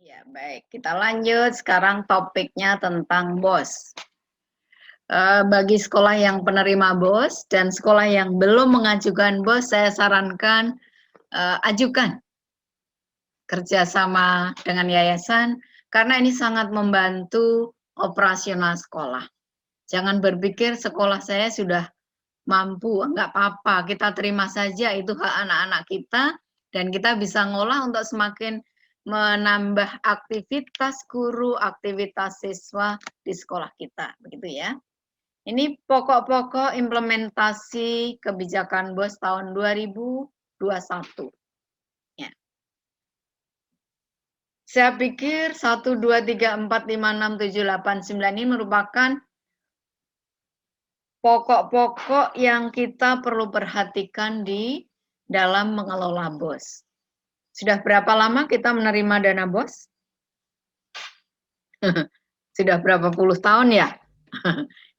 Ya, baik. Kita lanjut. Sekarang topiknya tentang BOS. Bagi sekolah yang penerima BOS dan sekolah yang belum mengajukan BOS, saya sarankan ajukan kerjasama dengan yayasan karena ini sangat membantu operasional sekolah. Jangan berpikir sekolah saya sudah mampu, enggak apa-apa, kita terima saja itu hak anak-anak kita dan kita bisa ngolah untuk semakin menambah aktivitas guru, aktivitas siswa di sekolah kita, begitu ya. Ini pokok-pokok implementasi kebijakan BOS tahun 2021. Ya. Saya pikir 1, 2, 3, 4, 5, 6, 7, 8, 9 ini merupakan pokok-pokok yang kita perlu perhatikan di dalam mengelola BOS. Sudah berapa lama kita menerima dana BOS? Sudah berapa puluh tahun ya?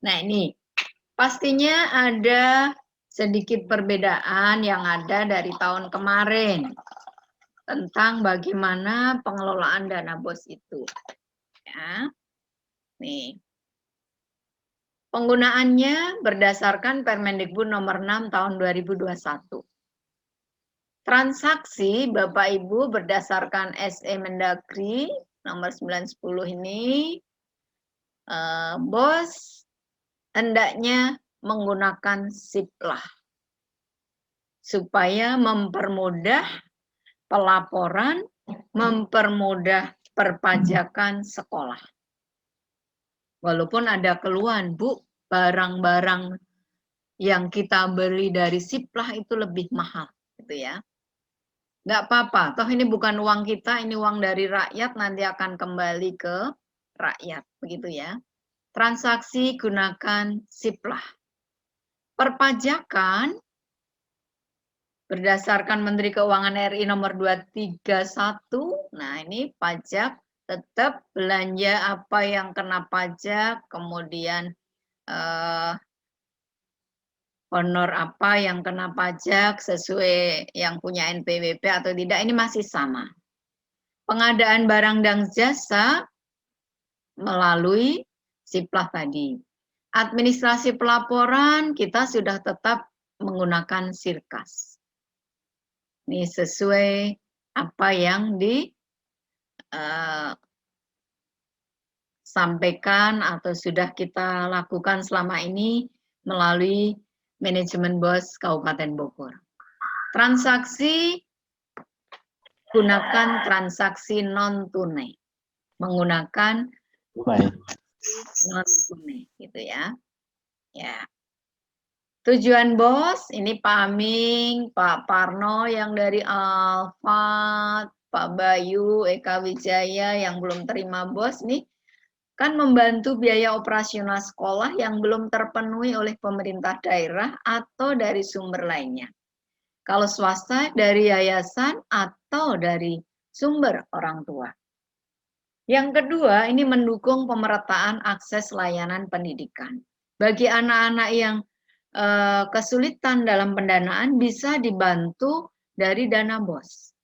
Nah ini, pastinya ada sedikit perbedaan yang ada dari tahun kemarin tentang bagaimana pengelolaan dana BOS itu. Ya, nih. Penggunaannya berdasarkan Permendikbud nomor 6 tahun 2021. Transaksi Bapak Ibu berdasarkan SE Mendagri nomor 910 ini, BOS hendaknya menggunakan SIPLAH supaya mempermudah pelaporan, mempermudah perpajakan sekolah. Walaupun ada keluhan, Bu, barang-barang yang kita beli dari SIPLAH itu lebih mahal, gitu ya. Nggak apa-apa, toh ini bukan uang kita, ini uang dari rakyat, nanti akan kembali ke rakyat, begitu ya. Transaksi gunakan SIPLAH. Perpajakan berdasarkan Menteri Keuangan RI nomor 231, nah ini pajak tetap belanja apa yang kena pajak, kemudian honor apa yang kena pajak sesuai yang punya NPWP atau tidak, ini masih sama. Pengadaan barang dan jasa melalui SIPLAH tadi. Administrasi pelaporan kita sudah tetap menggunakan SIRKAS. Ini sesuai apa yang disampaikan atau sudah kita lakukan selama ini melalui manajemen BOS Kabupaten Bogor. Transaksi gunakan transaksi non-tunai, menggunakan non-tunai, gitu ya. Ya. Tujuan BOS, ini Pak Aming, Pak Parno yang dari Alfat, Pak Bayu, Eka Wijaya yang belum terima BOS nih, kan membantu biaya operasional sekolah yang belum terpenuhi oleh pemerintah daerah atau dari sumber lainnya. Kalau swasta dari yayasan atau dari sumber orang tua. Yang kedua, ini mendukung pemerataan akses layanan pendidikan. Bagi anak-anak yang kesulitan dalam pendanaan bisa dibantu dari dana BOS.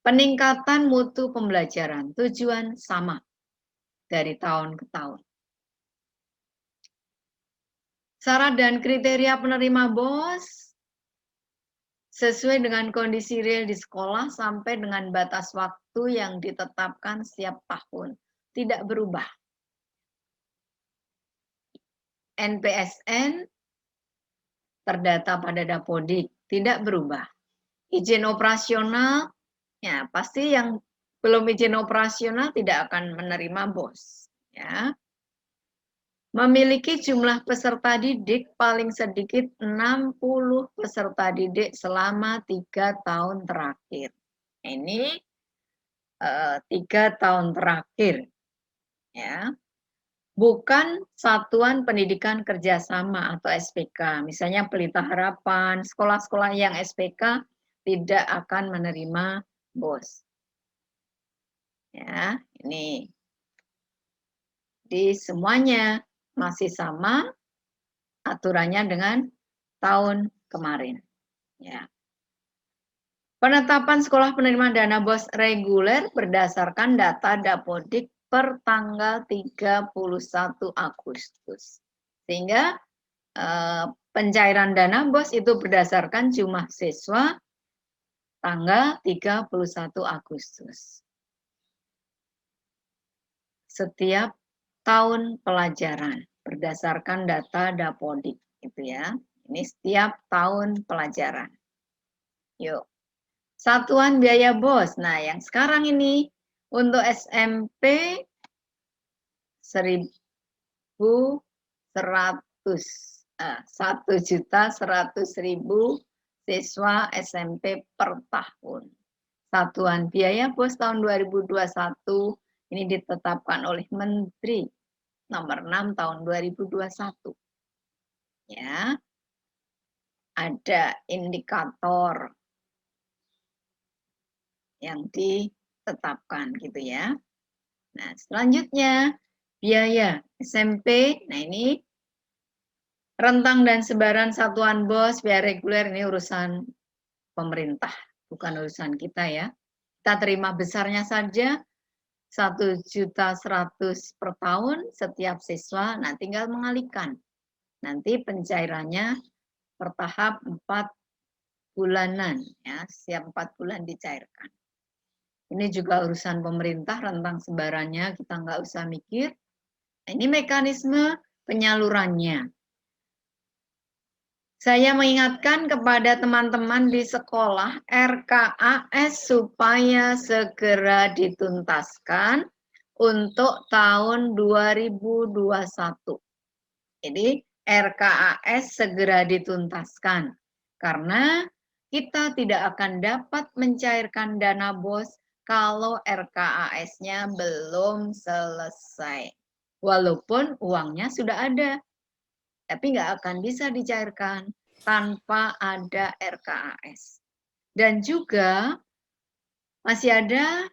Peningkatan mutu pembelajaran, tujuan sama dari tahun ke tahun. Syarat dan kriteria penerima BOS sesuai dengan kondisi real di sekolah sampai dengan batas waktu yang ditetapkan setiap tahun, tidak berubah. NPSN terdata pada Dapodik, tidak berubah. Izin operasional, ya pasti yang belum izin operasional tidak akan menerima BOS. Ya. Memiliki jumlah peserta didik paling sedikit 60 peserta didik selama 3 tahun terakhir. Ini 3 tahun terakhir. Ya. Bukan Satuan Pendidikan Kerjasama atau SPK. Misalnya Pelita Harapan, sekolah-sekolah yang SPK tidak akan menerima BOS. Ya, ini. Di semuanya masih sama aturannya dengan tahun kemarin. Ya. Penetapan sekolah penerima dana BOS reguler berdasarkan data Dapodik per tanggal 31 Agustus. Sehingga pencairan dana BOS itu berdasarkan jumlah siswa tanggal 31 Agustus. Setiap tahun pelajaran berdasarkan data Dapodik gitu ya. Ini setiap tahun pelajaran. Yuk. Satuan biaya BOS. Nah, yang sekarang ini untuk SMP 1.100 1.100.000 siswa SMP per tahun. Satuan biaya BOS tahun 2021 ini ditetapkan oleh Menteri nomor 6 tahun 2021. Ya. Ada indikator yang ditetapkan gitu ya. Nah, selanjutnya biaya SMP. Nah, ini rentang dan sebaran satuan BOS biaya reguler ini urusan pemerintah, bukan urusan kita ya. Kita terima besarnya saja 1.100.000 per tahun setiap siswa. Nah, tinggal mengalihkan. Nanti pencairannya per tahap 4 bulanan ya, setiap 4 bulan dicairkan. Ini juga urusan pemerintah, rentang sebarannya kita nggak usah mikir. Nah, ini mekanisme penyalurannya. Saya mengingatkan kepada teman-teman di sekolah RKAS supaya segera dituntaskan untuk tahun 2021. Jadi RKAS segera dituntaskan karena kita tidak akan dapat mencairkan dana BOS kalau RKAS-nya belum selesai. Walaupun uangnya sudah ada, tapi nggak akan bisa dicairkan tanpa ada RKAS. Dan juga masih ada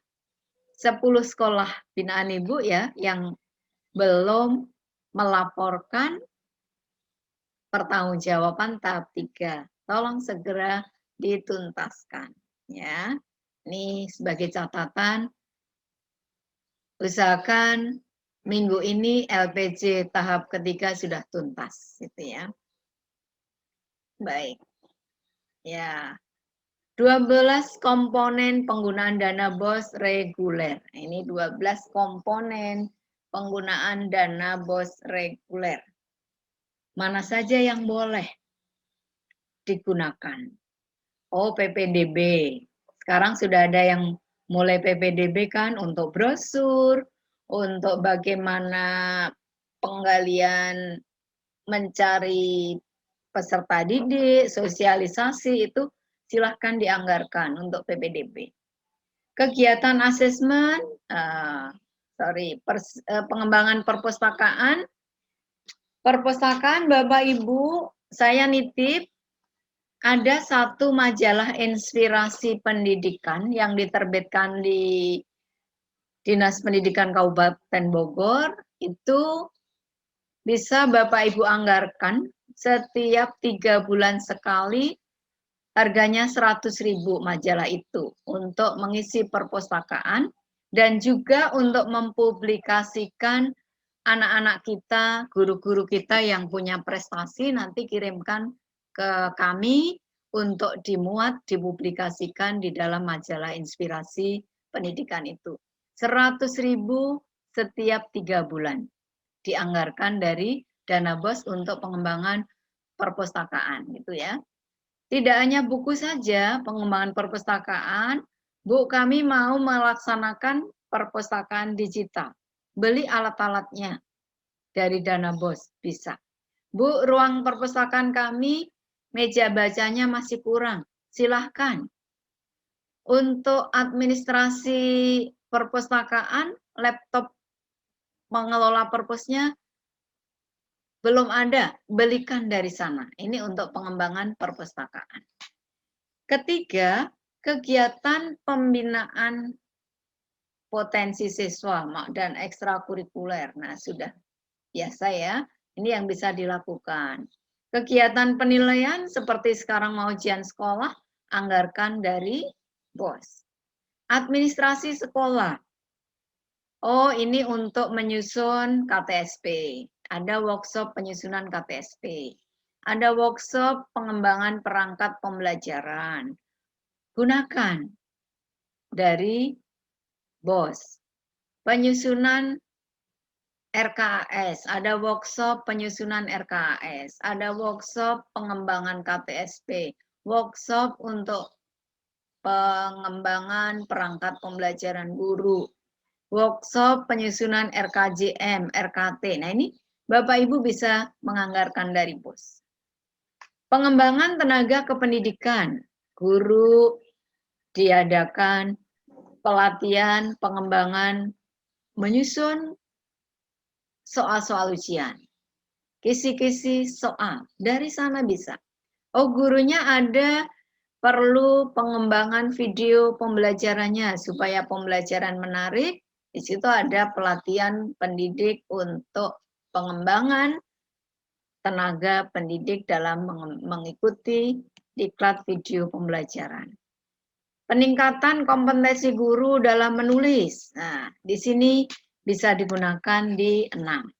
10 sekolah binaan ibu ya yang belum melaporkan pertanggungjawaban tahap 3. Tolong segera dituntaskan ya. Ini sebagai catatan, usahakan minggu ini LPJ tahap ketiga sudah tuntas gitu ya. Baik. Ya. 12 komponen penggunaan dana BOS reguler. Ini 12 komponen penggunaan dana BOS reguler. Mana saja yang boleh digunakan? Oh, PPDB. Sekarang sudah ada yang mulai PPDB kan untuk brosur, untuk bagaimana penggalian mencari peserta didik, sosialisasi itu silahkan dianggarkan untuk PPDB. Kegiatan asesmen, pengembangan perpustakaan. Perpustakaan Bapak Ibu, saya nitip ada satu majalah inspirasi pendidikan yang diterbitkan di Dinas Pendidikan Kabupaten Bogor, itu bisa Bapak Ibu anggarkan setiap 3 bulan sekali, harganya 100.000 majalah itu untuk mengisi perpustakaan dan juga untuk mempublikasikan anak-anak kita, guru-guru kita yang punya prestasi nanti kirimkan ke kami untuk dimuat, dipublikasikan di dalam majalah inspirasi pendidikan itu. 100.000 setiap 3 bulan dianggarkan dari dana BOS untuk pengembangan perpustakaan gitu ya. Tidak hanya buku saja pengembangan perpustakaan, Bu, kami mau melaksanakan perpustakaan digital. Beli alat-alatnya dari dana BOS bisa. Bu, ruang perpustakaan kami meja bacanya masih kurang. Silahkan. Untuk administrasi perpustakaan, laptop mengelola perpusnya belum ada, belikan dari sana. Ini untuk pengembangan perpustakaan. Ketiga, kegiatan pembinaan potensi siswa dan ekstrakurikuler. Nah, sudah biasa ya, ini yang bisa dilakukan. Kegiatan penilaian seperti sekarang mau ujian sekolah, anggarkan dari BOS. Administrasi sekolah. Oh, ini untuk menyusun KTSP. Ada workshop penyusunan KTSP. Ada workshop pengembangan perangkat pembelajaran. Gunakan dari BOS. Penyusunan RKAS, ada workshop penyusunan RKAS, ada workshop pengembangan KTSP, workshop untuk pengembangan perangkat pembelajaran guru, workshop penyusunan RKJM, RKT. Nah, ini Bapak Ibu bisa menganggarkan dari BOS. Pengembangan tenaga kependidikan, guru diadakan pelatihan, pengembangan, menyusun soal-soal ujian, kisi-kisi soal, dari sana bisa. Oh, gurunya ada perlu pengembangan video pembelajarannya supaya pembelajaran menarik. Di situ ada pelatihan pendidik untuk pengembangan tenaga pendidik dalam mengikuti diklat video pembelajaran. Peningkatan kompetensi guru dalam menulis. Nah, di sini bisa digunakan di 6.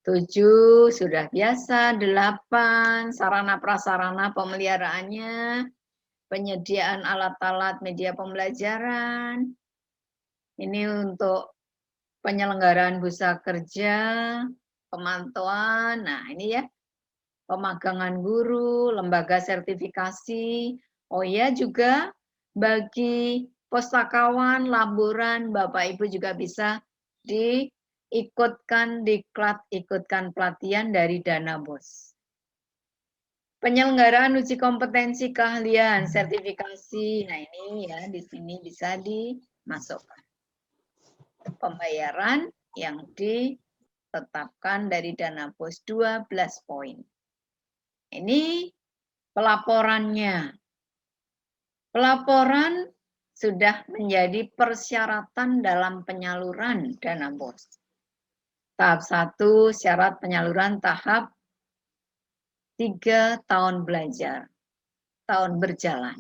7 sudah biasa, 8 sarana prasarana pemeliharaannya, penyediaan alat-alat media pembelajaran. Ini untuk penyelenggaraan bursa kerja, pemantauan. Nah, ini ya, pemagangan guru, lembaga sertifikasi. Oh ya, juga bagi pustakawan, laboran, Bapak Ibu juga bisa diikutkan diklat, ikutkan pelatihan dari dana BOS. Penyelenggaraan uji kompetensi keahlian, sertifikasi. Nah, ini ya di sini bisa dimasukkan. Pembayaran yang ditetapkan dari dana BOS 12 poin. Ini pelaporannya. Pelaporan sudah menjadi persyaratan dalam penyaluran dana BOS. Tahap 1, syarat penyaluran tahap 3 tahun belajar, tahun berjalan.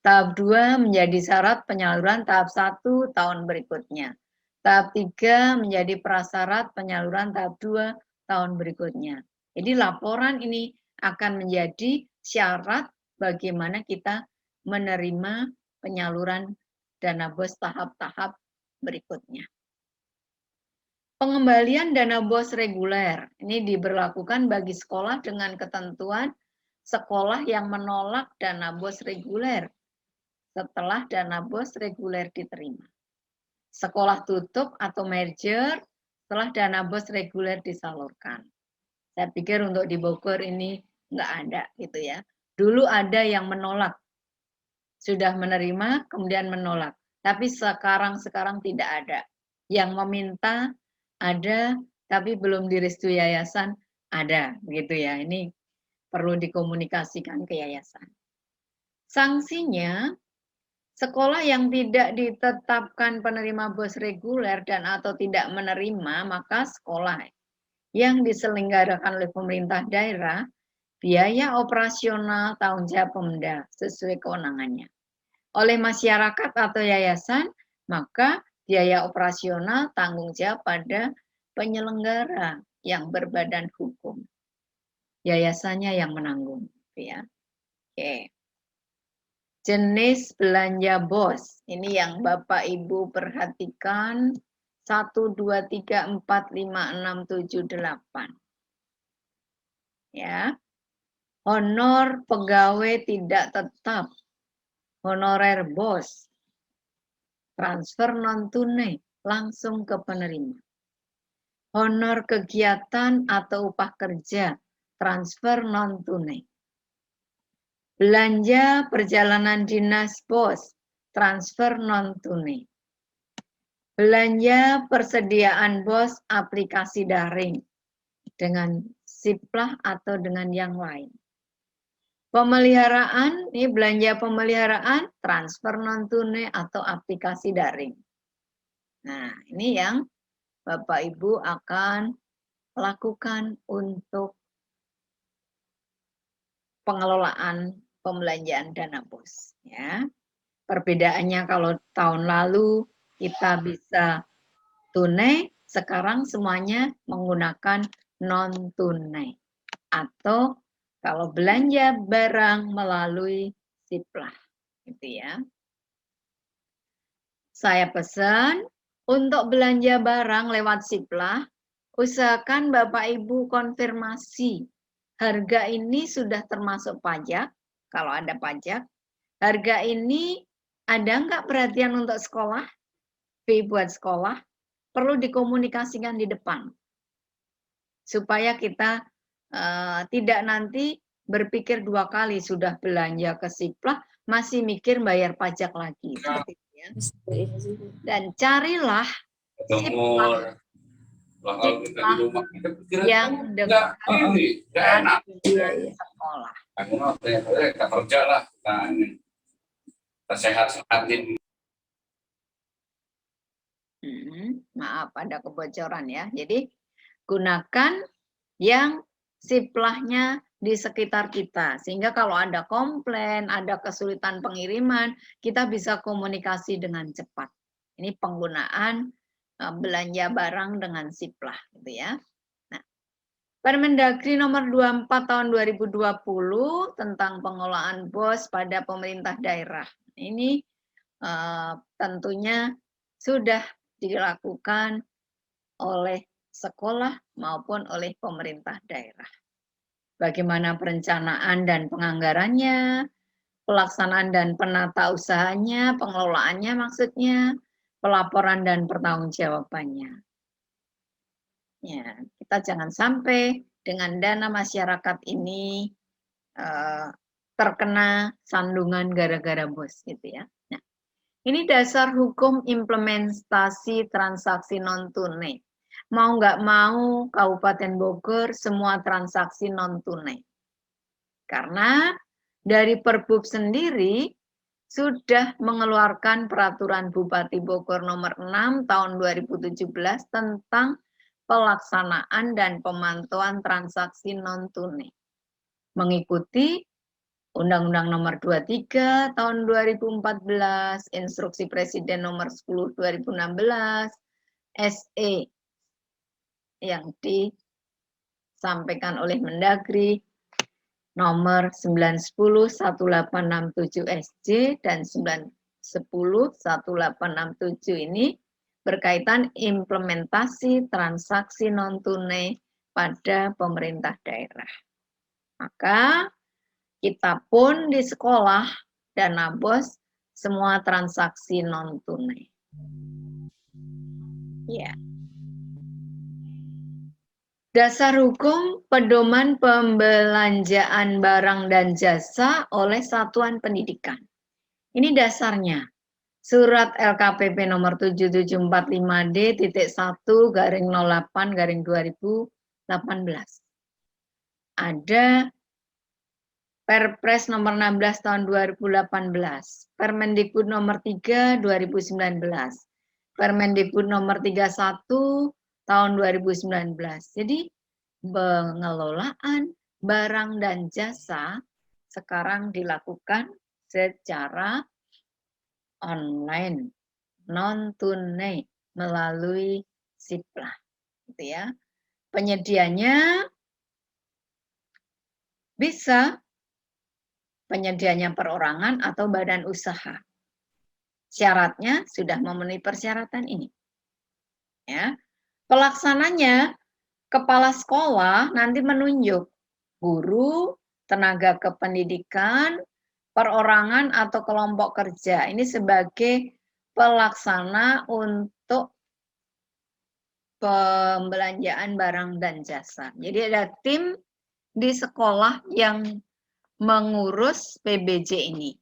Tahap 2 menjadi syarat penyaluran tahap 1 tahun berikutnya. Tahap 3 menjadi prasyarat penyaluran tahap 2 tahun berikutnya. Jadi laporan ini akan menjadi syarat bagaimana kita menerima penyaluran dana BOS tahap-tahap berikutnya. Pengembalian dana BOS reguler ini diberlakukan bagi sekolah dengan ketentuan sekolah yang menolak dana BOS reguler setelah dana BOS reguler diterima. Sekolah tutup atau merger setelah dana BOS reguler disalurkan. Saya pikir untuk di Bogor ini nggak ada gitu ya. Dulu ada yang menolak, sudah menerima kemudian menolak. Tapi sekarang tidak ada. Yang meminta ada, tapi belum direstui yayasan ada, gitu ya. Ini perlu dikomunikasikan ke yayasan. Sanksinya, sekolah yang tidak ditetapkan penerima BOS reguler dan atau tidak menerima, maka sekolah yang diselenggarakan oleh pemerintah daerah, biaya operasional tanggung jawab Pemda sesuai kewenangannya. Oleh masyarakat atau yayasan, maka biaya operasional tanggung jawab pada penyelenggara yang berbadan hukum. Yayasannya yang menanggung, ya. Oke. Jenis belanja BOS. Ini yang Bapak Ibu perhatikan. 1, 2, 3, 4, 5, 6, 7, 8. Ya. Honor pegawai tidak tetap. Honorer BOS. Transfer non-tunai langsung ke penerima. Honor kegiatan atau upah kerja. Transfer non-tunai. Belanja perjalanan dinas BOS, transfer non-tunai. Belanja persediaan BOS aplikasi daring dengan Siplah atau dengan yang lain. Pemeliharaan, ini belanja pemeliharaan, transfer non-tunai atau aplikasi daring. Nah, ini yang Bapak Ibu akan lakukan untuk pengelolaan pembelanjaan dana BOS. Ya. Perbedaannya kalau tahun lalu kita bisa tunai, sekarang semuanya menggunakan non-tunai. Atau kalau belanja barang melalui Siplah, gitu ya. Saya pesan untuk belanja barang lewat Siplah, usahakan Bapak Ibu konfirmasi harga ini sudah termasuk pajak, kalau ada pajak. Harga ini ada nggak perhatian untuk sekolah, fee buat sekolah, perlu dikomunikasikan di depan. Supaya kita tidak nanti berpikir 2 kali, sudah belanja ke Siplah, masih mikir bayar pajak lagi, seperti itu ya. Dan carilah Siplah yang dekat dengan sekolah. Kita kerja lah, kita sehat-sehatin. Maaf, ada kebocoran ya. Jadi gunakan yang Siplahnya di sekitar kita. Sehingga kalau ada komplain, ada kesulitan pengiriman, kita bisa komunikasi dengan cepat. Ini penggunaan belanja barang dengan Siplah, gitu ya. Nah, Permendagri nomor 24 tahun 2020 tentang pengelolaan BOS pada pemerintah daerah. Ini tentunya sudah dilakukan oleh sekolah maupun oleh pemerintah daerah. Bagaimana perencanaan dan penganggarannya, pelaksanaan dan penata usahanya, pengelolaannya maksudnya, pelaporan dan pertanggungjawabannya. Ya, kita jangan sampai dengan dana masyarakat ini terkena sandungan gara-gara BOS gitu ya. Nah, ini dasar hukum implementasi transaksi non-tunai. Mau nggak mau Kabupaten Bogor semua transaksi non-tunai. Karena dari Perbub sendiri sudah mengeluarkan peraturan Bupati Bogor nomor 6 tahun 2017 tentang pelaksanaan dan pemantauan transaksi non-tunai. Mengikuti Undang-Undang nomor 23 tahun 2014, Instruksi Presiden nomor 10 2016, SE yang disampaikan oleh Mendagri nomor 910 1867 SJ dan 910 1867 ini berkaitan implementasi transaksi non-tunai pada pemerintah daerah. Maka kita pun di sekolah dan BOS semua transaksi non-tunai. Ya. Dasar hukum pedoman pembelanjaan barang dan jasa oleh satuan pendidikan. Ini dasarnya. Surat LKPP nomor 7745D.1/08/2018. Ada Perpres nomor 16 tahun 2018, Permendikbud nomor 3 2019, Permendikbud nomor 31 tahun 2019. Jadi pengelolaan barang dan jasa sekarang dilakukan secara online, non-tunai melalui Siplah, gitu ya. Penyedianya bisa penyedianya perorangan atau badan usaha. Syaratnya sudah memenuhi persyaratan ini. Ya. Pelaksananya kepala sekolah nanti menunjuk guru, tenaga kependidikan, perorangan atau kelompok kerja. Ini sebagai pelaksana untuk pembelanjaan barang dan jasa. Jadi ada tim di sekolah yang mengurus PBJ ini.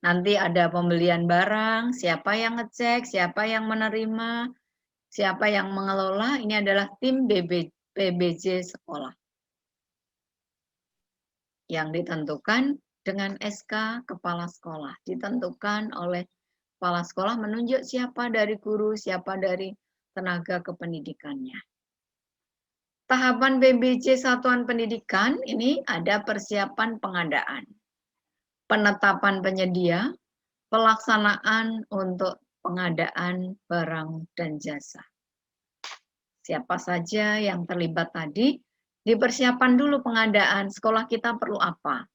Nanti ada pembelian barang, siapa yang ngecek, siapa yang menerima, siapa yang mengelola, ini adalah tim PBJ sekolah. Yang ditentukan dengan SK kepala sekolah. Ditentukan oleh kepala sekolah menunjuk siapa dari guru, siapa dari tenaga kependidikannya. Tahapan PBJ Satuan Pendidikan ini ada persiapan pengadaan, penetapan penyedia, pelaksanaan untuk pengadaan barang dan jasa. Siapa saja yang terlibat tadi, dipersiapkan dulu pengadaan sekolah kita perlu apa.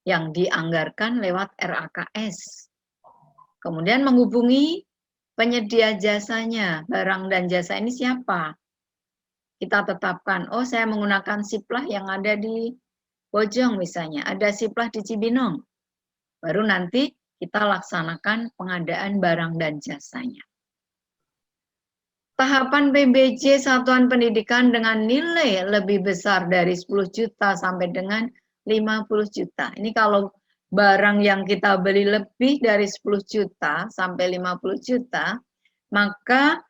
Yang dianggarkan lewat RAKS. Kemudian menghubungi penyedia jasanya, barang dan jasa ini siapa? Kita tetapkan, oh saya menggunakan Siplah yang ada di Bojong misalnya, ada Siplah di Cibinong. Baru nanti kita laksanakan pengadaan barang dan jasanya. Tahapan PBJ Satuan Pendidikan dengan nilai lebih besar dari 10 juta sampai dengan 50 juta. Ini kalau barang yang kita beli lebih dari 10 juta sampai 50 juta, maka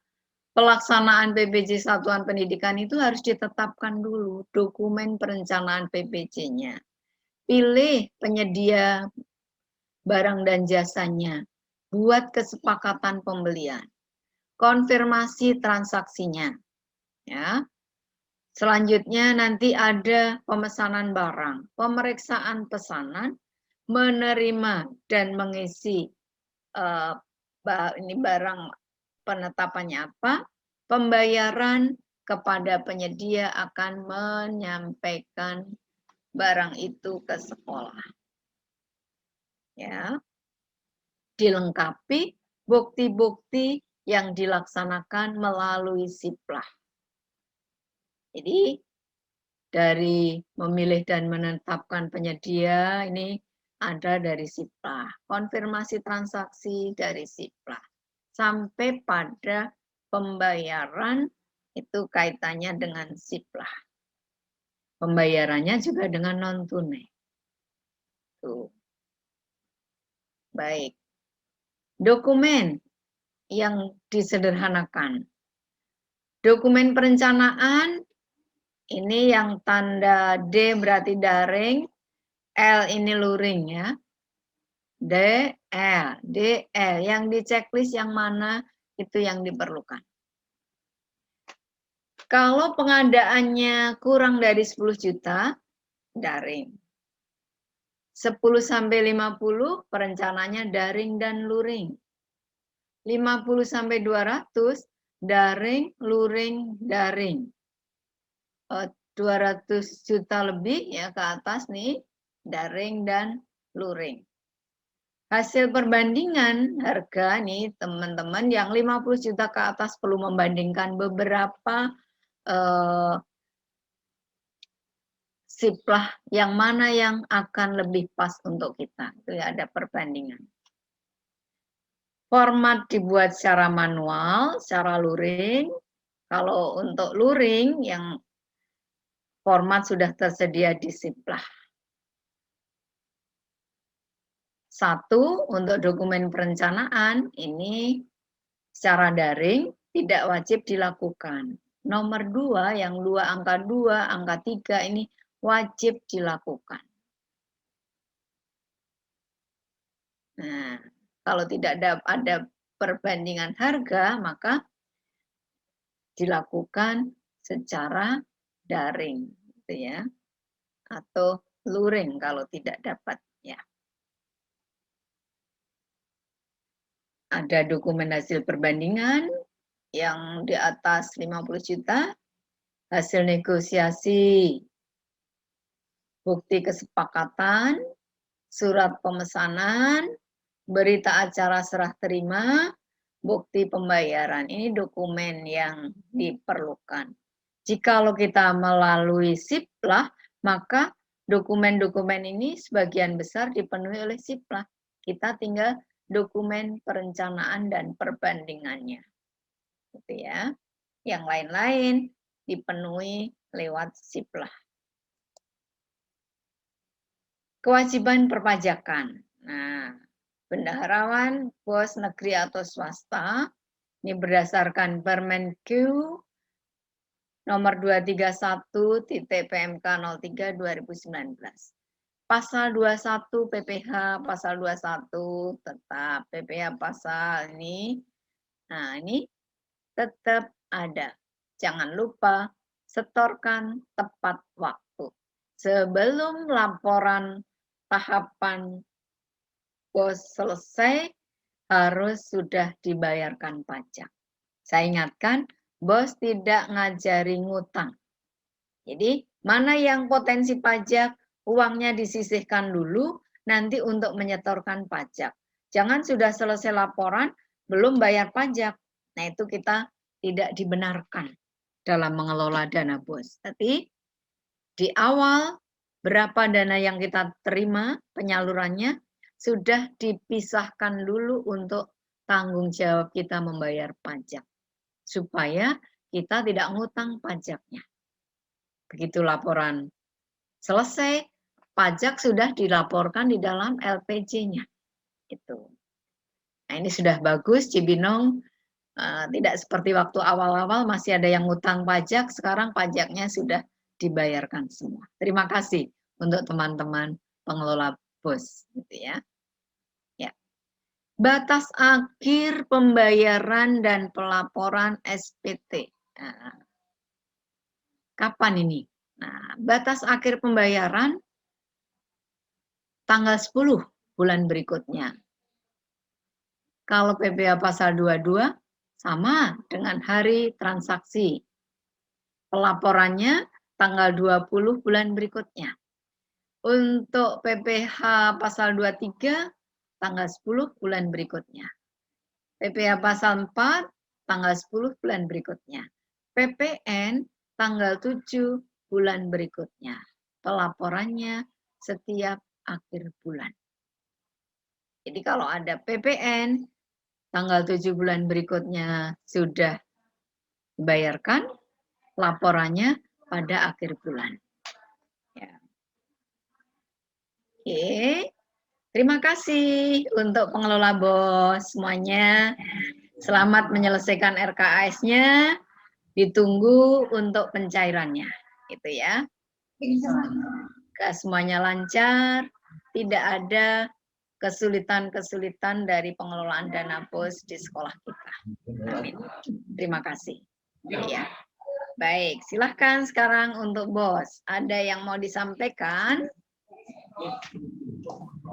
pelaksanaan PBJ Satuan Pendidikan itu harus ditetapkan dulu dokumen perencanaan PBJ-nya. Pilih penyedia barang dan jasanya, buat kesepakatan pembelian, konfirmasi transaksinya. Ya. Selanjutnya nanti ada pemesanan barang, pemeriksaan pesanan, menerima dan mengisi ini barang penetapannya apa, pembayaran kepada penyedia akan menyampaikan barang itu ke sekolah. Ya. Dilengkapi bukti-bukti yang dilaksanakan melalui Siplah. Jadi dari memilih dan menetapkan penyedia ini ada dari Siplah, konfirmasi transaksi dari Siplah, sampai pada pembayaran itu kaitannya dengan Siplah. Pembayarannya juga dengan non-tunai. Tuh. Baik. Dokumen yang disederhanakan. Dokumen perencanaan ini yang tanda D berarti daring, L ini luring ya. DL, DL yang di checklist yang mana itu yang diperlukan. Kalau pengadaannya kurang dari 10 juta, daring. 10 sampai 50 perencananya daring dan luring. 50 sampai 200 daring, luring, daring. 200 juta lebih ya ke atas nih, daring dan luring. Hasil perbandingan harga nih teman-teman yang 50 juta ke atas perlu membandingkan beberapa Siplah yang mana yang akan lebih pas untuk kita. Itu ya, ada perbandingan. Format dibuat secara manual, secara luring. Kalau untuk luring yang format sudah tersedia di Siplah. 1, untuk dokumen perencanaan ini secara daring tidak wajib dilakukan. Nomor 2, yang 2 angka 2, angka 3 ini wajib dilakukan. Nah, kalau tidak ada perbandingan harga, maka dilakukan secara daring, gitu ya, atau luring kalau tidak dapat, ya. Ada dokumen hasil perbandingan yang di atas 50 juta, hasil negosiasi, bukti kesepakatan, surat pemesanan, berita acara serah terima, bukti pembayaran. Ini dokumen yang diperlukan. Jikalau kita melalui Siplah, maka dokumen-dokumen ini sebagian besar dipenuhi oleh Siplah. Kita tinggal dokumen perencanaan dan perbandingannya. Gitu ya. Yang lain-lain dipenuhi lewat Siplah. Kewajiban perpajakan. Nah, bendaharawan, bos negeri atau swasta, ini berdasarkan Permenq nomor 231/PMK 03 2019. Pasal 21 PPH, pasal 21 tetap PPH pasal ini. Nah, ini tetap ada. Jangan lupa setorkan tepat waktu. Sebelum laporan tahapan bos selesai harus sudah dibayarkan pajak. Saya ingatkan, bos tidak ngajari ngutang. Jadi, mana yang potensi pajak, uangnya disisihkan dulu, nanti untuk menyetorkan pajak. Jangan sudah selesai laporan, belum bayar pajak. Nah, itu kita tidak dibenarkan dalam mengelola dana bos. Tapi, di awal, berapa dana yang kita terima, penyalurannya, sudah dipisahkan dulu untuk tanggung jawab kita membayar pajak. Supaya kita tidak ngutang pajaknya. Begitu laporan selesai, pajak sudah dilaporkan di dalam LPJ-nya. Itu. Nah, ini sudah bagus, Cibinong. Tidak seperti waktu awal-awal masih ada yang ngutang pajak, sekarang pajaknya sudah dibayarkan semua. Terima kasih untuk teman-teman pengelola bos. Gitu ya. Batas akhir pembayaran dan pelaporan SPT. Nah, kapan ini? Nah, batas akhir pembayaran tanggal 10 bulan berikutnya. Kalau PPh pasal 22 sama dengan hari transaksi. Pelaporannya tanggal 20 bulan berikutnya. Untuk PPh pasal 23 tanggal 10 bulan berikutnya. PPh pasal 4 tanggal 10 bulan berikutnya. PPN tanggal 7 bulan berikutnya. Pelaporannya setiap akhir bulan. Jadi kalau ada PPN tanggal 7 bulan berikutnya sudah dibayarkan, laporannya pada akhir bulan. Ya. Oke. Terima kasih untuk pengelola bos semuanya. Selamat menyelesaikan RKAS-nya. Ditunggu untuk pencairannya. Gitu ya. Semuanya lancar, tidak ada kesulitan-kesulitan dari pengelolaan dana bos di sekolah kita. Amin. Terima kasih. Ya. Baik, silahkan sekarang untuk bos. Ada yang mau disampaikan?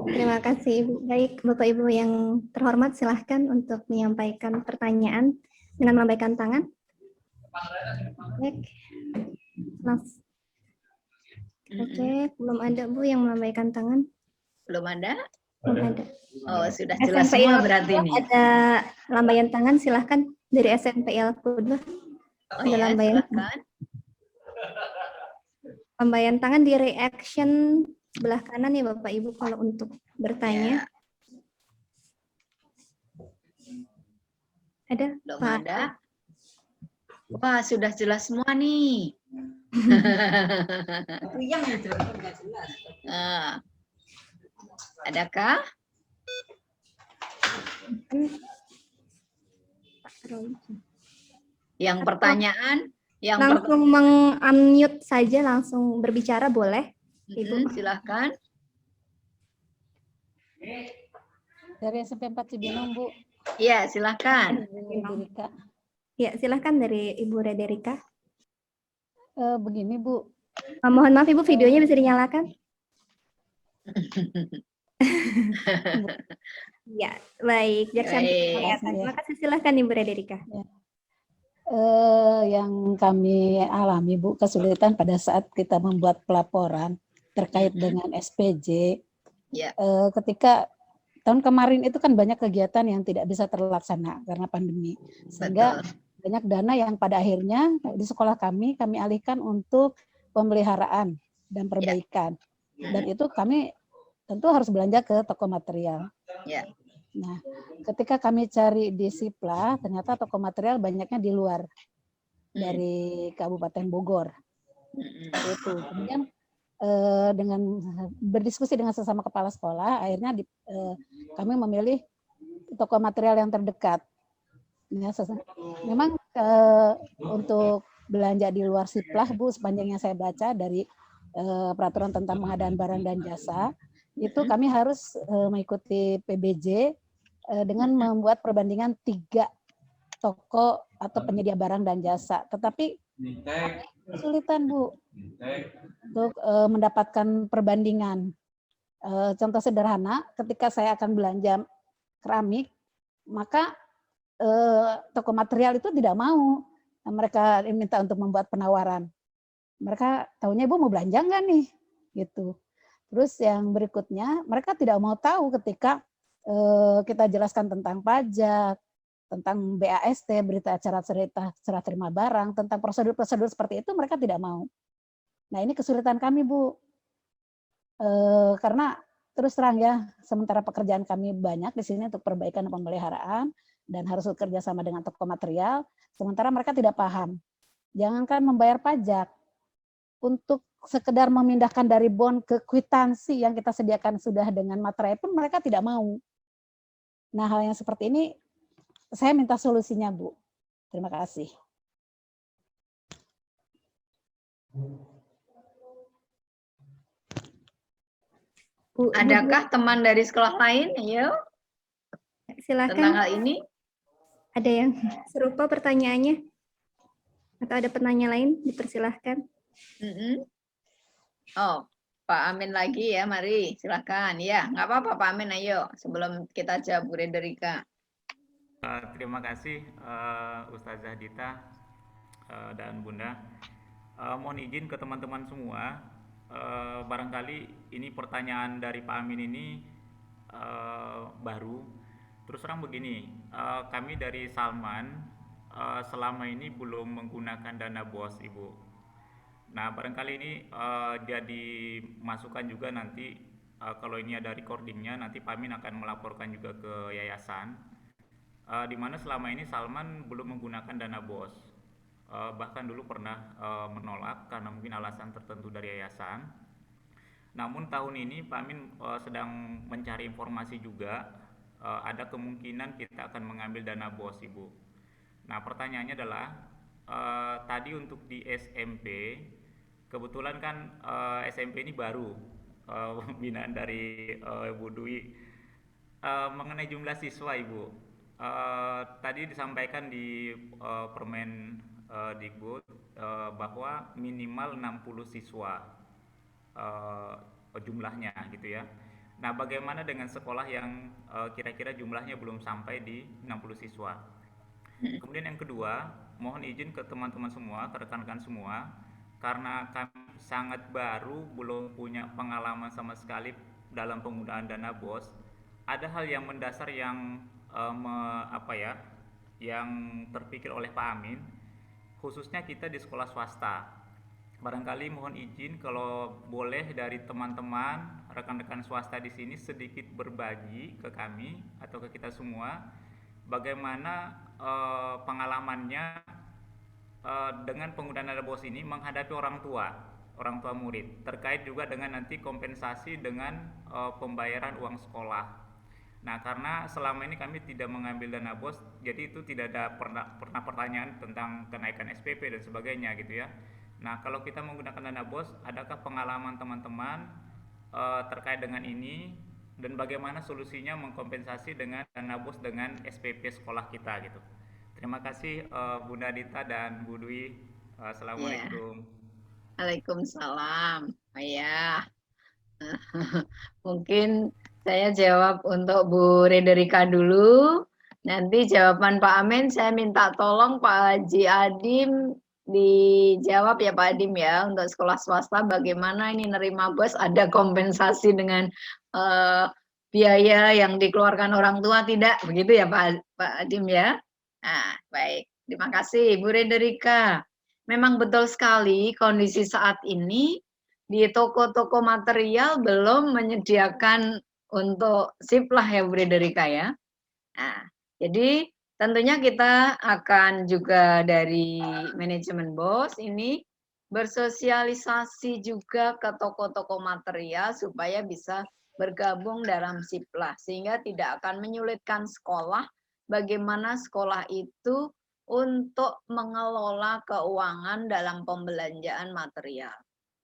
Terima kasih. Baik, Bapak Ibu yang terhormat, silahkan untuk menyampaikan pertanyaan dengan melambaikan tangan. Baik. Oke, belum ada Bu yang melambaikan tangan. Belum ada? Belum ada. Oh, sudah jelas SNPL semua berarti ini. Ada lambaian tangan, silahkan dari SNPL Kudus. Oh ya, silahkan. Lambaian tangan di reaction sebelah kanan ya Bapak Ibu kalau untuk bertanya. Ya. Ada? Belum Pak. ada. Wah, sudah jelas semua nih. Adakah? Yang pertanyaan? Yang langsung meng-unmute saja, langsung berbicara boleh. Ibu. Silahkan. Dari SMP 4 Cibinong, Bu. Iya, silahkan. Ya, silahkan dari Ibu Rederika. Begini, Bu. Mohon maaf, Ibu, videonya bisa dinyalakan? Ya, baik. Terima kasih, silahkan Ibu Rederika. Ya. Yang kami alami, Bu, kesulitan pada saat kita membuat pelaporan terkait dengan SPJ. Ya. Ketika tahun kemarin itu kan banyak kegiatan yang tidak bisa terlaksana karena pandemi. Sehingga banyak dana yang pada akhirnya di sekolah kami alihkan untuk pemeliharaan dan perbaikan. Dan itu kami tentu harus belanja ke toko material. Ya. Nah, ketika kami cari di Sipla, ternyata toko material banyaknya di luar dari Kabupaten Bogor. Itu. Kemudian dengan berdiskusi dengan sesama kepala sekolah, akhirnya kami memilih toko material yang terdekat. Ya, memang untuk belanja di luar Siplah, Bu, sepanjang yang saya baca dari peraturan tentang pengadaan barang dan jasa, itu kami harus mengikuti PBJ dengan membuat perbandingan 3 toko atau penyedia barang dan jasa. Tetapi kesulitan, Bu, untuk mendapatkan perbandingan Contoh sederhana, ketika saya akan belanja keramik, maka toko material itu tidak mau. Mereka minta untuk membuat penawaran. Mereka tahunya Ibu mau belanja nggak nih? Gitu. Terus yang berikutnya, mereka tidak mau tahu ketika kita jelaskan tentang pajak, tentang BAST, berita acara cerita serah terima barang, tentang prosedur-prosedur seperti itu mereka tidak mau. Nah ini kesulitan kami Bu, karena terus terang ya, sementara pekerjaan kami banyak di sini untuk perbaikan dan pemeliharaan dan harus bekerja sama dengan toko material, sementara mereka tidak paham. Jangankan membayar pajak, untuk sekedar memindahkan dari bon ke kwitansi yang kita sediakan sudah dengan materai pun mereka tidak mau. Nah hal yang seperti ini saya minta solusinya Bu. Terima kasih. Bu, Adakah teman dari sekolah lain? Ayo, tentang silakan. hal ini. Ada yang serupa pertanyaannya? Atau ada penanya lain? Dipersilahkan. Oh, Pak Amin lagi ya, mari silakan. Ya, nggak apa-apa Pak Amin, ayo. Sebelum kita jawab Bu Rederika. Terima kasih Ustazah Dita dan Bunda. Mohon izin ke teman-teman semua. Barangkali ini pertanyaan dari Pak Amin ini baru. Terus terang begini, kami dari Salman selama ini belum menggunakan dana BOS, Ibu. Nah, barangkali ini jadi masukan juga nanti kalau ini ada recordingnya, nanti Pak Amin akan melaporkan juga ke yayasan, di mana selama ini Salman belum menggunakan dana BOS. Bahkan dulu pernah menolak karena mungkin alasan tertentu dari yayasan. Namun tahun ini Pak Amin sedang mencari informasi juga, ada kemungkinan kita akan mengambil dana BOS, Ibu. Nah pertanyaannya adalah, tadi untuk di SMP, kebetulan kan SMP ini baru, binaan dari Ibu Dwi, mengenai jumlah siswa Ibu. Tadi disampaikan di Permen Dikbud bahwa minimal 60 siswa jumlahnya gitu ya. Nah bagaimana dengan sekolah yang kira-kira jumlahnya belum sampai di 60 siswa. Kemudian yang kedua, mohon izin ke teman-teman semua, ke rekan-rekan semua, karena kami sangat baru, belum punya pengalaman sama sekali dalam penggunaan dana BOS, ada hal yang mendasar yang yang terpikir oleh Pak Amin, khususnya kita di sekolah swasta. Barangkali mohon izin kalau boleh dari teman-teman, rekan-rekan swasta di sini sedikit berbagi ke kami atau ke kita semua, bagaimana pengalamannya dengan penggunaan dana BOS ini menghadapi orang tua murid, terkait juga dengan nanti kompensasi dengan pembayaran uang sekolah. Nah karena selama ini kami tidak mengambil dana BOS, jadi itu tidak ada pernah pertanyaan tentang kenaikan SPP dan sebagainya gitu ya. Nah kalau kita menggunakan dana BOS, adakah pengalaman teman-teman terkait dengan ini, dan bagaimana solusinya mengkompensasi dengan dana BOS dengan SPP sekolah kita gitu. Terima kasih Bunda Dita dan Bu Dwi. Assalamualaikum. Waalaikumsalam. Ya, mungkin saya jawab untuk Bu Rederika dulu. Nanti jawaban Pak Amin saya minta tolong Pak Haji Adim dijawab ya Pak Adim ya, untuk sekolah swasta bagaimana ini nerima BOS, ada kompensasi dengan biaya yang dikeluarkan orang tua tidak, begitu ya Pak Adim ya. Nah, baik, terima kasih Bu Rederika. Memang betul sekali kondisi saat ini di toko-toko material belum menyediakan untuk siplah ya Bu Rederika ya. Nah, jadi tentunya kita akan juga dari manajemen BOS ini bersosialisasi juga ke toko-toko material supaya bisa bergabung dalam siplah, sehingga tidak akan menyulitkan sekolah bagaimana sekolah itu untuk mengelola keuangan dalam pembelanjaan material.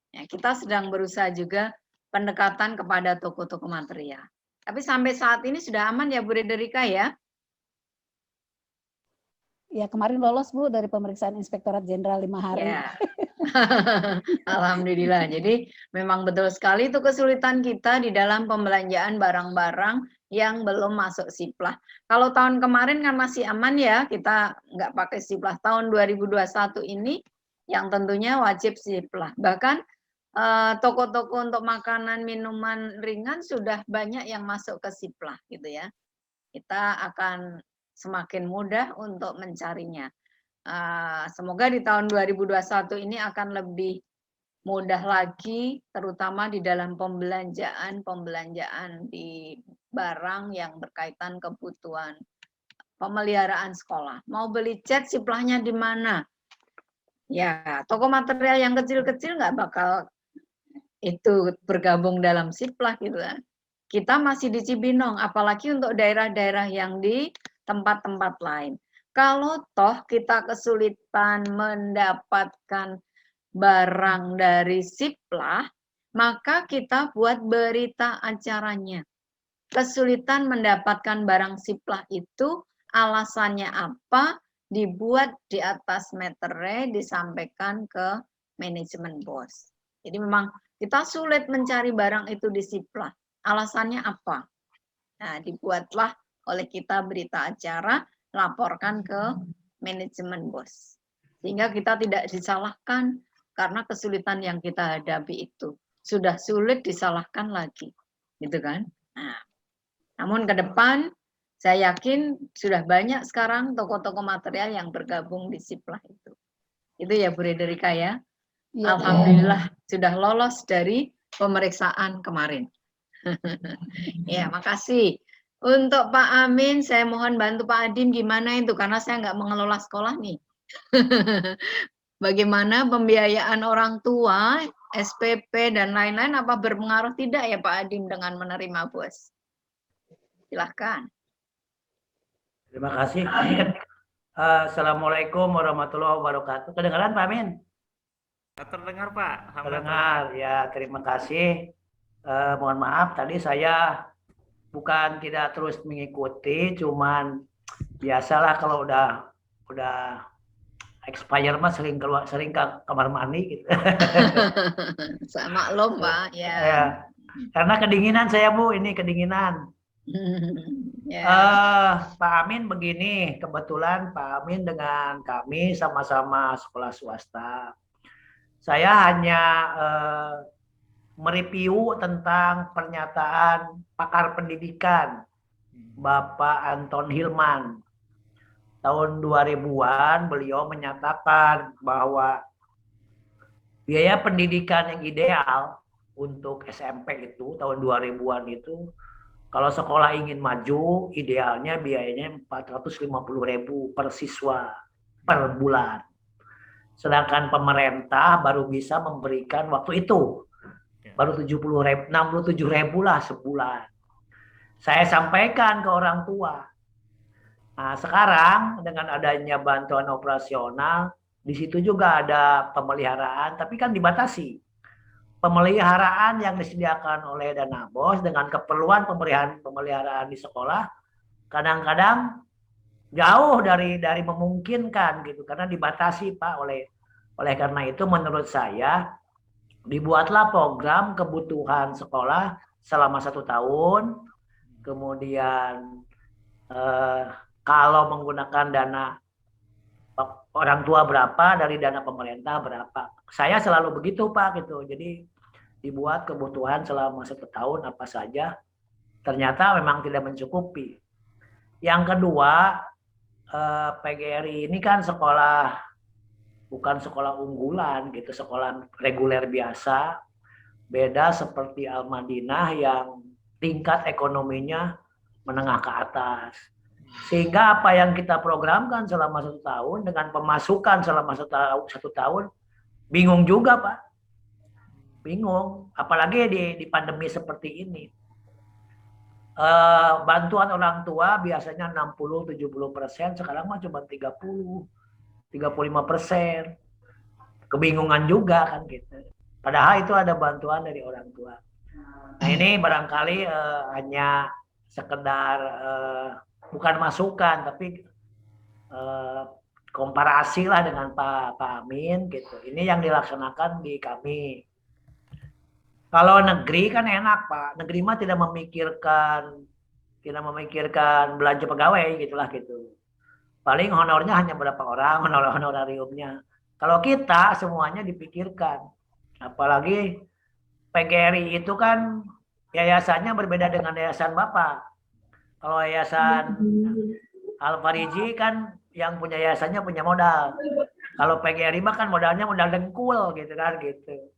Ya, kita sedang berusaha juga pendekatan kepada toko-toko material. Tapi sampai saat ini sudah aman ya Bu Rederika ya? Ya kemarin lolos Bu dari pemeriksaan Inspektorat Jenderal 5 hari. Ya. Alhamdulillah. Jadi memang betul sekali itu kesulitan kita di dalam pembelanjaan barang-barang yang belum masuk siplah. Kalau tahun kemarin kan masih aman ya, kita nggak pakai siplah. Tahun 2021 ini yang tentunya wajib siplah. Bahkan toko-toko untuk makanan, minuman ringan sudah banyak yang masuk ke siplah gitu ya. Kita akan semakin mudah untuk mencarinya. Semoga di tahun 2021 ini akan lebih mudah lagi, terutama di dalam pembelanjaan di barang yang berkaitan kebutuhan pemeliharaan sekolah. Mau beli cat, siplahnya di mana? Ya, toko material yang kecil-kecil nggak bakal itu bergabung dalam siplah gitu kan. Kita masih di Cibinong, apalagi untuk daerah-daerah yang di tempat-tempat lain. Kalau toh kita kesulitan mendapatkan barang dari siplah, maka kita buat berita acaranya. Kesulitan mendapatkan barang siplah itu alasannya apa, dibuat di atas meterai, disampaikan ke manajemen bos. Jadi memang kita sulit mencari barang itu di siplah. Alasannya apa? Nah, dibuatlah oleh kita berita acara, laporkan ke manajemen bos. Sehingga kita tidak disalahkan karena kesulitan yang kita hadapi itu. Sudah sulit disalahkan lagi. Gitu kan? Nah, namun ke depan, saya yakin sudah banyak sekarang toko-toko material yang bergabung di siplah itu. Itu ya Bu Rederika ya. Iya, Alhamdulillah sudah lolos dari pemeriksaan kemarin. Ya, makasih. Untuk Pak Amin, saya mohon bantu Pak Adim gimana itu, karena saya nggak mengelola sekolah nih. Bagaimana pembiayaan orang tua, SPP, dan lain-lain, apa berpengaruh tidak ya Pak Adim dengan menerima bos? Silahkan. Terima kasih. Assalamualaikum warahmatullahi wabarakatuh. Kedengaran Pak Amin? Terdengar Pak. Terdengar. Ya, terima kasih. Mohon maaf tadi saya bukan tidak terus mengikuti, cuman biasalah kalau udah expire mah sering ke kamar mandi gitu. Sama lo Pak, ya. Ya. Karena kedinginan saya Bu, ini kedinginan. Ya. Pak Amin begini, kebetulan Pak Amin dengan kami sama-sama sekolah swasta. Saya hanya mereview tentang pernyataan pakar pendidikan Bapak Anton Hilman. Tahun 2000-an beliau menyatakan bahwa biaya pendidikan yang ideal untuk SMP itu tahun 2000-an itu kalau sekolah ingin maju idealnya biayanya 450.000 per siswa per bulan. Sedangkan pemerintah baru bisa memberikan waktu itu baru 67.000 lah sebulan. Saya sampaikan ke orang tua. Nah, sekarang dengan adanya bantuan operasional, di situ juga ada pemeliharaan, tapi kan dibatasi. Pemeliharaan yang disediakan oleh dana bos dengan keperluan pemeliharaan di sekolah kadang-kadang jauh dari memungkinkan gitu karena dibatasi Pak oleh karena itu menurut saya dibuatlah program kebutuhan sekolah selama 1 tahun, kemudian kalau menggunakan dana orang tua berapa dari dana pemerintah berapa. Saya selalu begitu Pak gitu. Jadi dibuat kebutuhan selama 1 tahun apa saja. Ternyata memang tidak mencukupi. Yang kedua, PGRI ini kan bukan sekolah unggulan gitu, sekolah reguler biasa. Beda seperti Al-Madinah yang tingkat ekonominya menengah ke atas. Sehingga apa yang kita programkan selama 1 tahun dengan pemasukan selama 1 tahun bingung juga Pak. Bingung, apalagi di pandemi seperti ini. Bantuan orang tua biasanya 60-70%, sekarang mah cuma 30-35%. Kebingungan juga kan gitu. Padahal itu ada bantuan dari orang tua. Nah ini barangkali hanya sekedar bukan masukan, tapi komparasi lah dengan Pak Amin gitu. Ini yang dilaksanakan di kami. Kalau negeri kan enak Pak. Negeri mah tidak memikirkan belanja pegawai gitulah gitu. Paling honornya hanya berapa orang, honorariumnya. Kalau kita semuanya dipikirkan. Apalagi PGRI itu kan yayasannya berbeda dengan yayasan Bapak. Kalau yayasan Al-Fariji kan yang punya yayasannya punya modal. Kalau PGRI mah kan modalnya modal dengkul gitu kan gitu.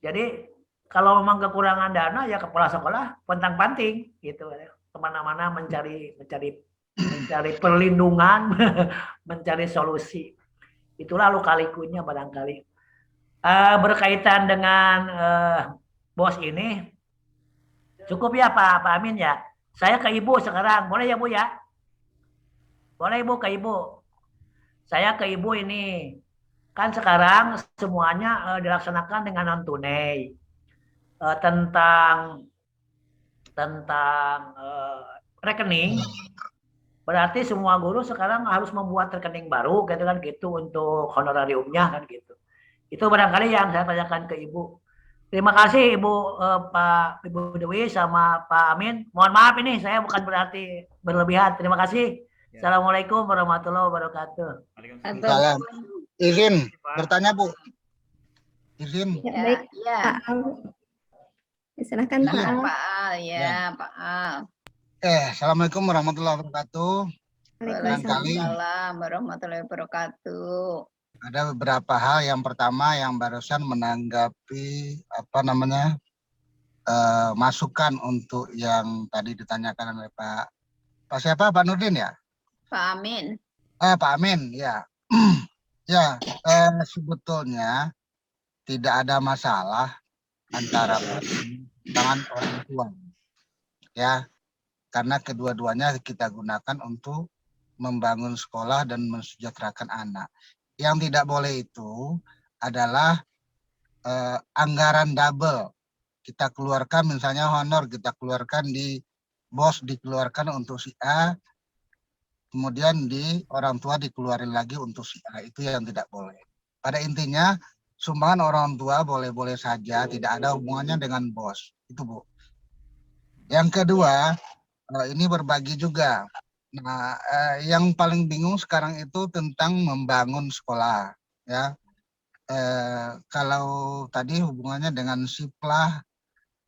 Jadi kalau memang kekurangan dana ya kepala sekolah pontang-panting gitu, kemana-mana mencari perlindungan, mencari solusi. Itulah luka-likunya barangkali. Berkaitan dengan bos ini, cukup ya Pak Amin ya. Saya ke Ibu sekarang, boleh ya Bu ya? Boleh Ibu ke Ibu. Saya ke Ibu ini. Kan sekarang semuanya dilaksanakan dengan non tunai. Tentang rekening, berarti semua guru sekarang harus membuat rekening baru gitu untuk honorariumnya kan gitu. Itu barangkali yang saya tanyakan ke Ibu. Terima kasih Ibu Ibu Dewi sama Pak Amin. Mohon maaf ini saya bukan berarti berlebihan. Terima kasih. Ya. Assalamualaikum warahmatullahi wabarakatuh. Waalaikumsalam. Izin bertanya Bu. Izin. Ya, baik. Ya. Silakan Pak Al. Pak Al, ya Pak Al. Assalamualaikum warahmatullahi wabarakatuh. Waalaikumsalam warahmatullahi wabarakatuh. Ada beberapa hal. Yang pertama yang barusan menanggapi masukan untuk yang tadi ditanyakan oleh Pak siapa? Pak Nurdin ya? Pak Amin. Pak Amin ya. Ya, sebetulnya tidak ada masalah antara tangan orang tua, ya, karena kedua-duanya kita gunakan untuk membangun sekolah dan mensejahterakan anak. Yang tidak boleh itu adalah anggaran double. Kita keluarkan misalnya honor, kita keluarkan di bos, dikeluarkan untuk si A, kemudian di orang tua dikeluarin lagi untuk si A. Itu yang tidak boleh. Pada intinya sumbangan orang tua boleh-boleh saja, tidak ada hubungannya dengan bos. Itu Bu. Yang kedua, ini berbagi juga. Nah, yang paling bingung sekarang itu tentang membangun sekolah. Ya, kalau tadi hubungannya dengan siplah,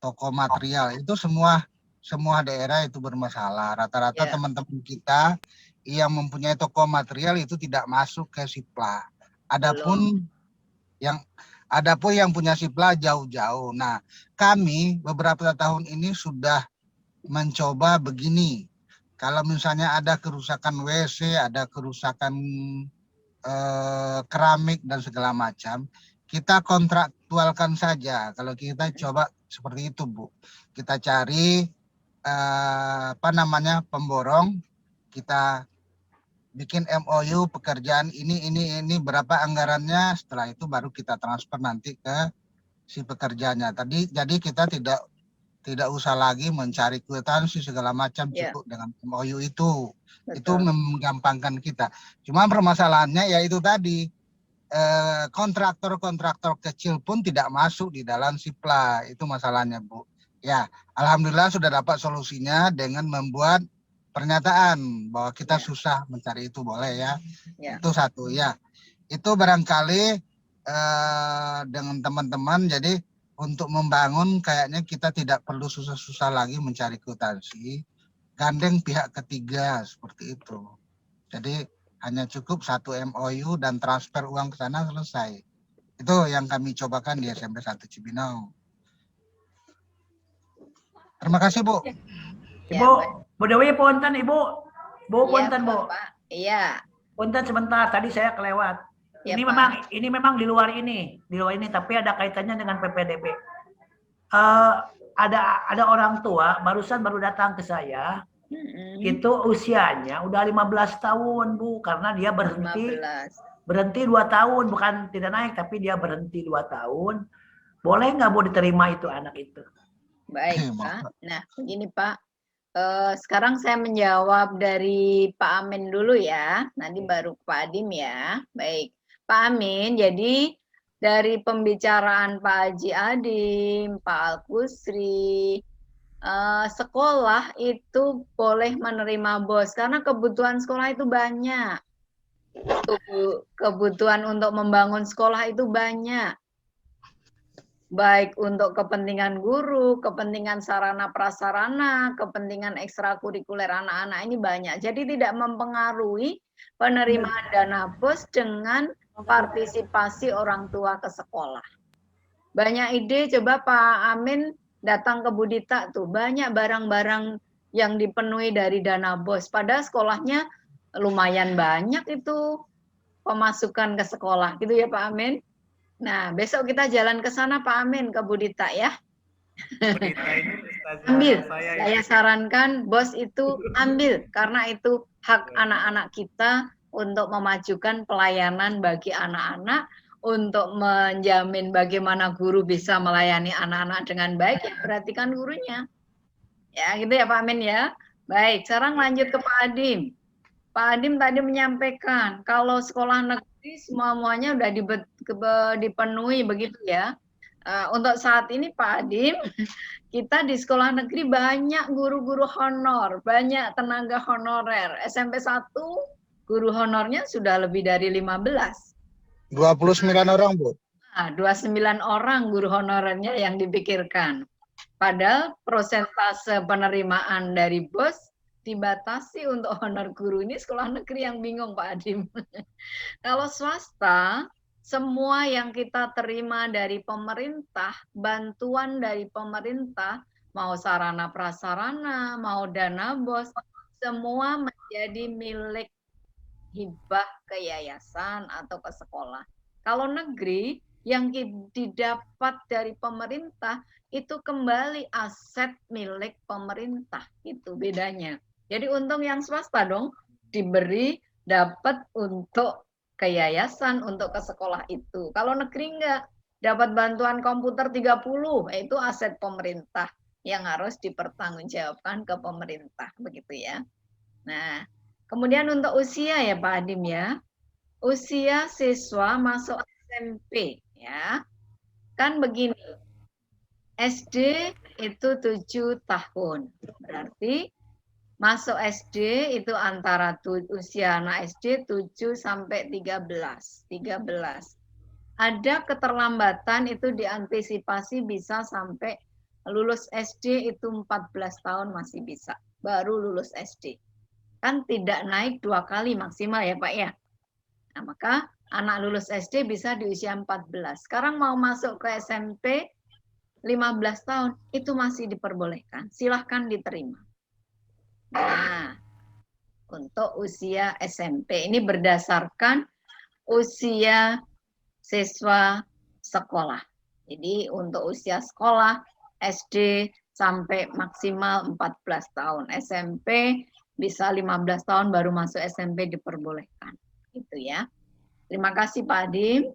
toko material, itu semua daerah itu bermasalah. Rata-rata teman-teman kita yang mempunyai toko material itu tidak masuk ke siplah. Adapun yang punya siplah jauh-jauh. Nah, kami beberapa tahun ini sudah mencoba begini. Kalau misalnya ada kerusakan WC, ada kerusakan keramik dan segala macam, kita kontraktualkan saja. Kalau kita coba seperti itu, Bu. Kita cari pemborong, kita bikin MOU pekerjaan ini berapa anggarannya, setelah itu baru kita transfer nanti ke si pekerjanya. Jadi kita tidak usah lagi mencari kwitansi segala macam, cukup dengan MOU itu. Betul. Itu menggampangkan kita. Cuma permasalahannya yaitu tadi kontraktor kecil pun tidak masuk di dalam siplah. Itu masalahnya, Bu. Ya, alhamdulillah sudah dapat solusinya dengan membuat pernyataan bahwa kita susah mencari itu, boleh ya. Itu satu ya. Itu barangkali dengan teman-teman, jadi untuk membangun kayaknya kita tidak perlu susah-susah lagi mencari kwitansi, gandeng pihak ketiga seperti itu. Jadi hanya cukup satu MOU dan transfer uang ke sana, selesai. Itu yang kami cobakan di SMP 1 Cibinong. Terima kasih Bu. Ibu, Bu Dewi punten Ibu. Bu punten Bu. Iya. Punten sebentar, tadi saya kelewat. Ya, ini memang di luar ini, tapi ada kaitannya dengan PPDB. Ada orang tua baru datang ke berhenti, itu usianya udah 15 tahun Bu, karena dia berhenti 2 tahun, bukan tidak naik, tapi dia berhenti 2 tahun. Boleh nggak Bu diterima itu anak itu? Baik Pak. Nah begini Pak, Sekarang saya menjawab dari Pak Amin dulu ya, nanti baru Pak Adim ya. Baik, Pak Amin, jadi dari pembicaraan Pak Haji Adim, Pak Al-Kusri, sekolah itu boleh menerima BOS karena kebutuhan sekolah itu banyak. Kebutuhan untuk membangun sekolah itu banyak. Baik untuk kepentingan guru, kepentingan sarana prasarana, kepentingan ekstrakurikuler anak-anak ini banyak. Jadi tidak mempengaruhi penerimaan dana BOS dengan partisipasi orang tua ke sekolah. Banyak ide, coba Pak Amin datang ke Budita tuh, banyak barang-barang yang dipenuhi dari dana BOS. Padahal sekolahnya lumayan banyak itu pemasukan ke sekolah, gitu ya Pak Amin. Nah, besok kita jalan ke sana Pak Amin, ke Budita ya. Budita ini Ustazah Ambil, saya saya sarankan BOS itu ambil, karena itu hak anak-anak kita untuk memajukan pelayanan bagi anak-anak, untuk menjamin bagaimana guru bisa melayani anak-anak dengan baik, ya perhatikan gurunya. Ya gitu ya Pak Amin ya. Baik, sekarang lanjut ke Pak Adim. Pak Adim tadi menyampaikan kalau sekolah negeri semuanya udah dipenuhi begitu ya. Untuk saat ini Pak Adim, kita di sekolah negeri banyak guru-guru honor, banyak tenaga honorer. SMP 1 guru honornya sudah lebih dari 15. 29 orang, Bu. Nah, 29 orang guru honorernya yang dipikirkan. Padahal prosentase penerimaan dari BOS dibatasi untuk honor guru. Ini sekolah negeri yang bingung Pak Adim. Kalau swasta, semua yang kita terima dari pemerintah, bantuan dari pemerintah, mau sarana prasarana, mau dana BOS, semua menjadi milik hibah ke yayasan atau ke sekolah. Kalau negeri, yang didapat dari pemerintah, itu kembali aset milik pemerintah. Itu bedanya. Jadi untung yang swasta dong, diberi dapat untuk ke yayasan, untuk ke sekolah itu. Kalau negeri enggak, dapat bantuan komputer 30, itu aset pemerintah yang harus dipertanggungjawabkan ke pemerintah, begitu ya. Nah, kemudian untuk usia ya Pak Adim ya, usia siswa masuk SMP ya, kan begini, SD itu 7 tahun, berarti masuk SD itu antara usia anak SD 7 sampai 13. Ada keterlambatan itu diantisipasi bisa sampai lulus SD itu 14 tahun masih bisa, baru lulus SD. Kan tidak naik 2 kali maksimal ya Pak ya. Nah, maka anak lulus SD bisa di usia 14. Sekarang mau masuk ke SMP 15 tahun, itu masih diperbolehkan. Silahkan diterima. Nah, untuk usia SMP, ini berdasarkan usia siswa sekolah. Jadi untuk usia sekolah, SD sampai maksimal 14 tahun. SMP bisa 15 tahun baru masuk SMP diperbolehkan. Itu ya. Terima kasih Pak Adim.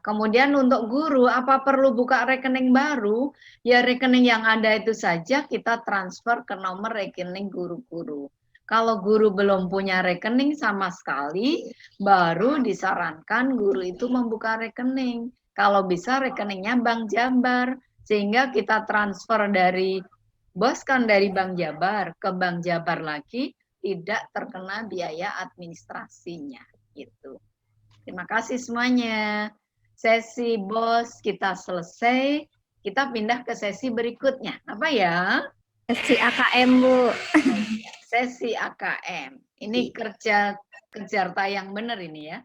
Kemudian untuk guru, apa perlu buka rekening baru? Ya rekening yang ada itu saja kita transfer ke nomor rekening guru-guru. Kalau guru belum punya rekening sama sekali, baru disarankan guru itu membuka rekening. Kalau bisa rekeningnya Bank Jabar, sehingga kita transfer dari BOS kan dari Bank Jabar ke Bank Jabar lagi, tidak terkena biaya administrasinya. Gitu. Terima kasih semuanya. Sesi BOS kita selesai. Kita pindah ke sesi berikutnya. Apa ya? Sesi AKM, Bu. Sesi AKM. Ini kerja kejar tayang bener ini ya.